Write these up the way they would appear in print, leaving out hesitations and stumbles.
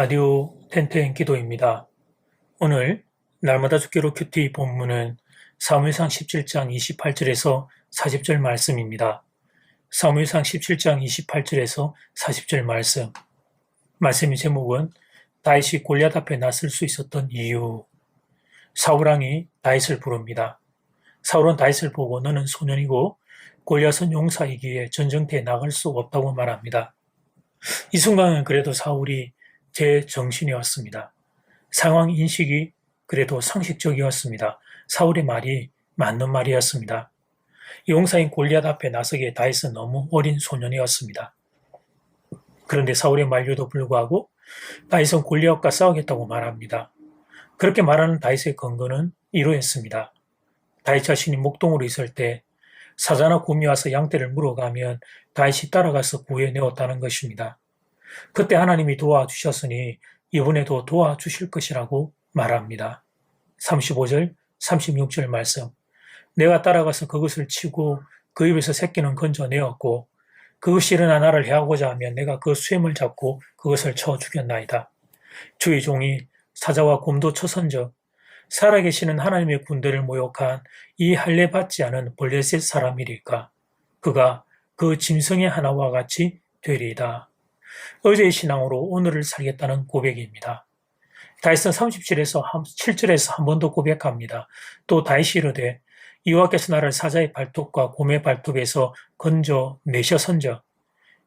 라디오 텐텐 기도입니다. 오늘 날마다 죽기로 큐티 본문은 사무엘상 17장 28절에서 40절 말씀입니다. 사무엘상 17장 28절에서 40절 말씀의 제목은 다윗이 골리앗 앞에 나설 수 있었던 이유. 사울왕이 다윗을 부릅니다. 사울은 다윗을 보고 너는 소년이고 골리앗은 용사이기에 전쟁터에 나갈 수 없다고 말합니다. 이 순간은 그래도 사울이 제정신이 왔습니다. 상황 인식이 그래도 상식적이었습니다. 사울의 말이 맞는 말이었습니다. 용사인 골리앗 앞에 나서기에 다윗은 너무 어린 소년이었습니다. 그런데 사울의 만류도 불구하고 다윗은 골리앗과 싸우겠다고 말합니다. 그렇게 말하는 다윗의 근거는 이러했습니다. 다윗 자신이 목동으로 있을 때 사자나 곰이 와서 양떼를 물어가면 다윗이 따라가서 구해내었다는 것입니다. 그때 하나님이 도와주셨으니 이번에도 도와주실 것이라고 말합니다. 35절, 36절 말씀. 내가 따라가서 그것을 치고 그 입에서 새끼는 건져내었고 그것이 일어나 나를 해하고자 하면 내가 그 쇠을 잡고 그것을 쳐 죽였나이다. 주의 종이 사자와 곰도 쳐선적 살아계시는 하나님의 군대를 모욕한 이 할례 받지 않은 블레셋 사람이리까 그가 그 짐승의 하나와 같이 되리이다. 어제의 신앙으로 오늘을 살겠다는 고백입니다. 다윗은 7절에서 한 번 더 고백합니다. 또 다윗이 이르되 여호와께서 나를 사자의 발톱과 곰의 발톱에서 건져 내셔선적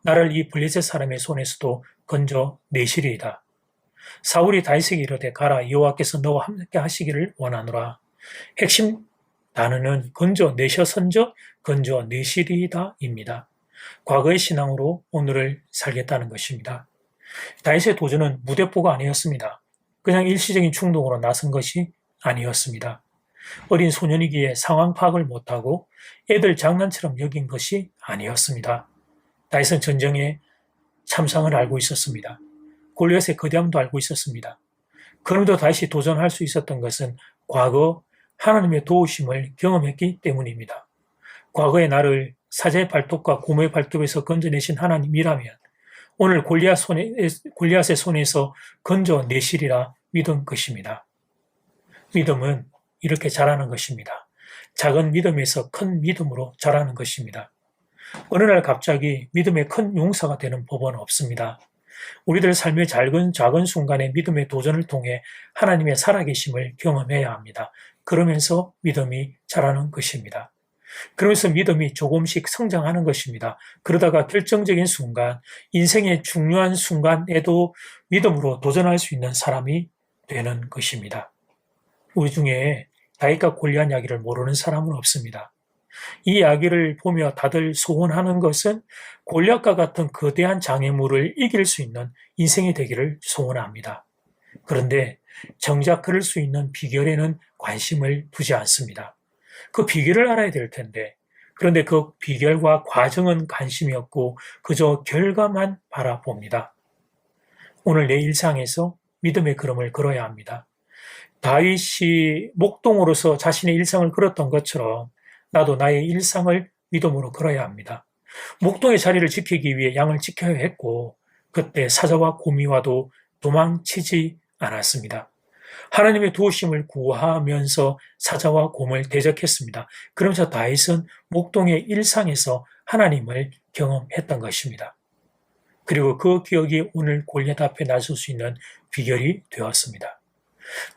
나를 이 블레셋 사람의 손에서도 건져 내시리이다. 사울이 다윗에게 이르되 가라 여호와께서 너와 함께 하시기를 원하노라. 핵심 단어는 건져 내셔선적 건져 내시리이다입니다. 과거의 신앙으로 오늘을 살겠다는 것입니다. 다윗의 도전은 무대포가 아니었습니다. 그냥 일시적인 충동으로 나선 것이 아니었습니다. 어린 소년이기에 상황 파악을 못하고 애들 장난처럼 여긴 것이 아니었습니다. 다윗은 전쟁의 참상을 알고 있었습니다. 골리앗의 거대함도 알고 있었습니다. 그럼에도 다윗이 도전할 수 있었던 것은 과거 하나님의 도우심을 경험했기 때문입니다. 과거의 나를 사자의 발톱과 곰의 발톱에서 건져내신 하나님이라면 오늘 골리앗의 손에서 건져내시리라 믿은 것입니다. 믿음은 이렇게 자라는 것입니다. 작은 믿음에서 큰 믿음으로 자라는 것입니다. 어느 날 갑자기 믿음의 큰 용사가 되는 법은 없습니다. 우리들 삶의 작은 순간의 믿음의 도전을 통해 하나님의 살아계심을 경험해야 합니다. 그러면서 믿음이 자라는 것입니다. 그러면서 믿음이 조금씩 성장하는 것입니다. 그러다가 결정적인 순간, 인생의 중요한 순간에도 믿음으로 도전할 수 있는 사람이 되는 것입니다. 우리 중에 다윗과 골리앗 이야기를 모르는 사람은 없습니다. 이 이야기를 보며 다들 소원하는 것은 골리앗과 같은 거대한 장애물을 이길 수 있는 인생이 되기를 소원합니다. 그런데 정작 그럴 수 있는 비결에는 관심을 두지 않습니다. 그 비결을 알아야 될 텐데 그런데 그 비결과 과정은 관심이 없고 그저 결과만 바라봅니다. 오늘 내 일상에서 믿음의 걸음을 걸어야 합니다. 다윗이 목동으로서 자신의 일상을 걸었던 것처럼 나도 나의 일상을 믿음으로 걸어야 합니다. 목동의 자리를 지키기 위해 양을 지켜야 했고 그때 사자와 곰이 와도 도망치지 않았습니다. 하나님의 도우심을 구하면서 사자와 곰을 대적했습니다. 그러면서 다윗은 목동의 일상에서 하나님을 경험했던 것입니다. 그리고 그 기억이 오늘 골리앗 앞에 나설 수 있는 비결이 되었습니다.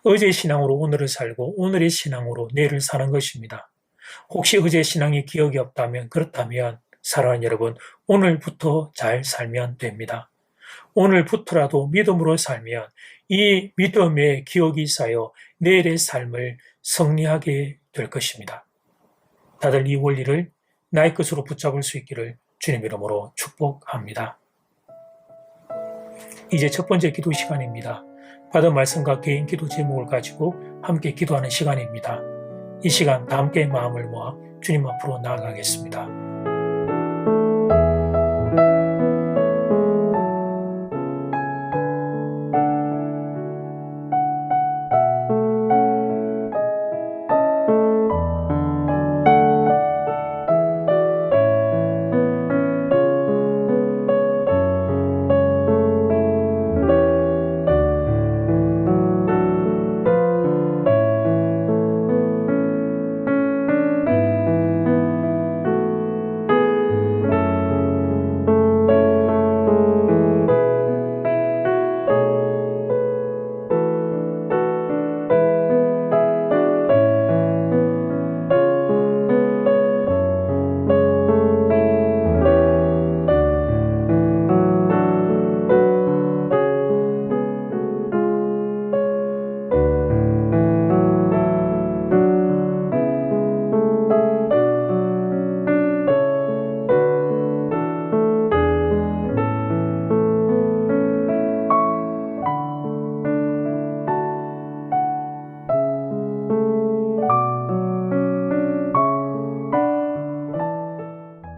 어제의 신앙으로 오늘을 살고 오늘의 신앙으로 내일을 사는 것입니다. 혹시 어제의 신앙이 기억이 없다면 그렇다면 사랑하는 여러분 오늘부터 잘 살면 됩니다. 오늘부터라도 믿음으로 살면 이 믿음의 기억이 쌓여 내일의 삶을 승리하게 될 것입니다. 다들 이 원리를 나의 것으로 붙잡을 수 있기를 주님 이름으로 축복합니다. 이제 첫 번째 기도 시간입니다. 받은 말씀과 개인 기도 제목을 가지고 함께 기도하는 시간입니다. 이 시간 다 함께 마음을 모아 주님 앞으로 나아가겠습니다.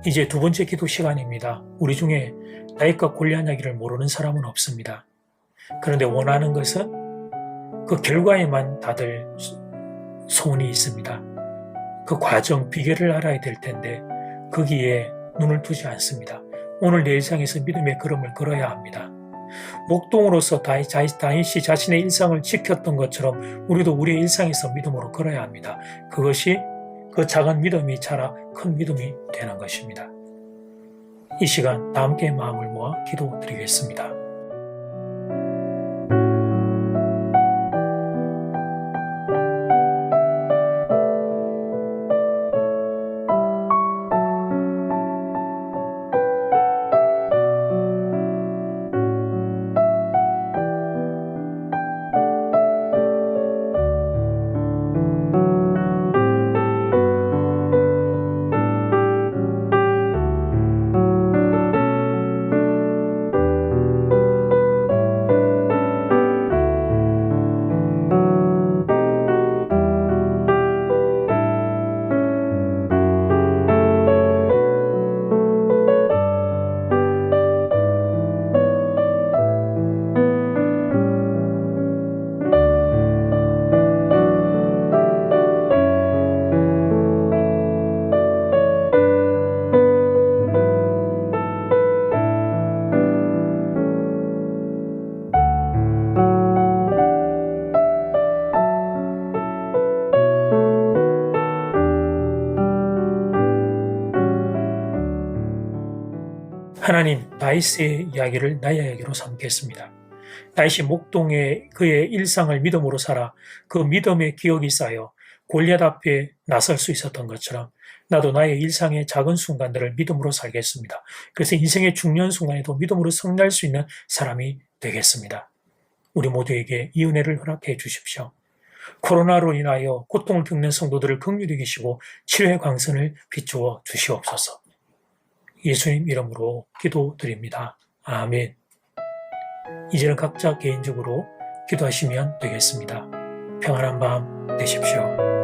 이제 두 번째 기도 시간입니다. 우리 중에 다윗과 골리앗 이야기를 모르는 사람은 없습니다. 그런데 원하는 것은 그 결과에만 다들 소원이 있습니다. 그 과정, 비결을 알아야 될 텐데 거기에 눈을 두지 않습니다. 오늘 내 일상에서 믿음의 걸음을 걸어야 합니다. 목동으로서 다윗이 자신의 일상을 지켰던 것처럼 우리도 우리의 일상에서 믿음으로 걸어야 합니다. 그것이 그 작은 믿음이 자라 큰 믿음이 되는 것입니다. 이 시간 다 함께 마음을 모아 기도드리겠습니다. 하나님, 다윗의 이야기를 나의 이야기로 삼겠습니다. 다윗이 목동에 그의 일상을 믿음으로 살아 그 믿음의 기억이 쌓여 골리앗 앞에 나설 수 있었던 것처럼 나도 나의 일상의 작은 순간들을 믿음으로 살겠습니다. 그래서 인생의 중요한 순간에도 믿음으로 승리할 수 있는 사람이 되겠습니다. 우리 모두에게 이 은혜를 허락해 주십시오. 코로나로 인하여 고통을 겪는 성도들을 긍휼히 여기시고 치료의 광선을 비추어 주시옵소서. 예수님 이름으로 기도드립니다. 아멘. 이제는 각자 개인적으로 기도하시면 되겠습니다. 평안한 밤 되십시오.